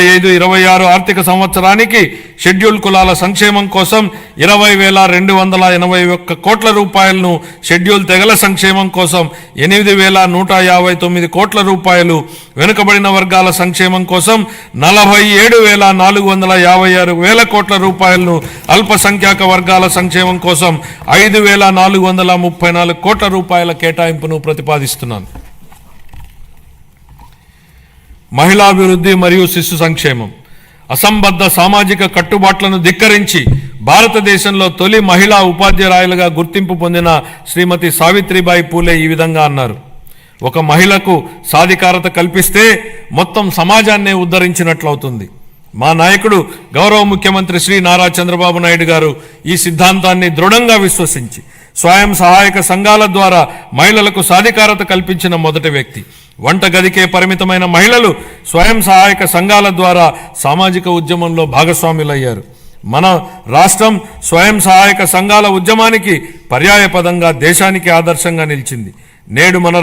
25-26 ఆర్థిక సంవత్సరానికి షెడ్యూల్ కులాల సంక్షేమం కోసం 20,281 కోట్ల రూపాయలను, షెడ్యూల్ తెగల సంక్షేమం కోసం 8,159 కోట్ల రూపాయలు, వెనుకబడిన వర్గాల సంక్షేమం కోసం 47,456 కోట్ల రూపాయలను, అల్పసంఖ్యాక వర్గాల సంక్షేమం కోసం 5,434 కోట్ల రూపాయల కేటాయింపును ప్రతిపాదిస్తున్నాను. మహిళాభివృద్ధి మరియు శిశు సంక్షేమం. అసంబద్ధ సామాజిక కట్టుబాట్లను ధిక్కరించి భారతదేశంలో తొలి మహిళా ఉపాధ్యాయులుగా గుర్తింపు పొందిన శ్రీమతి సావిత్రిబాయి పూలే ఈ విధంగా అన్నారు: ఒక మహిళకు సాధికారత కల్పిస్తే మొత్తం సమాజాన్నే ఉద్ధరించినట్లవుతుంది. మా నాయకుడు గౌరవ ముఖ్యమంత్రి శ్రీ నారా చంద్రబాబు నాయుడు గారు ఈ సిద్ధాంతాన్ని దృఢంగా విశ్వసించి స్వయం సహాయక సంఘాల ద్వారా మహిళలకు సాధికారత కల్పించిన మొదటి వ్యక్తి. వంట గదికే పరిమితమైన మహిళలు స్వయం సహాయక సంఘాల ద్వారా సామాజిక ఉద్యమంలో భాగస్వాములయ్యారు. మన రాష్ట్రం స్వయం సహాయక సంఘాల ఉద్యమానికి పర్యాయపదంగా దేశానికి ఆదర్శంగా నిలిచింది. నేడు మన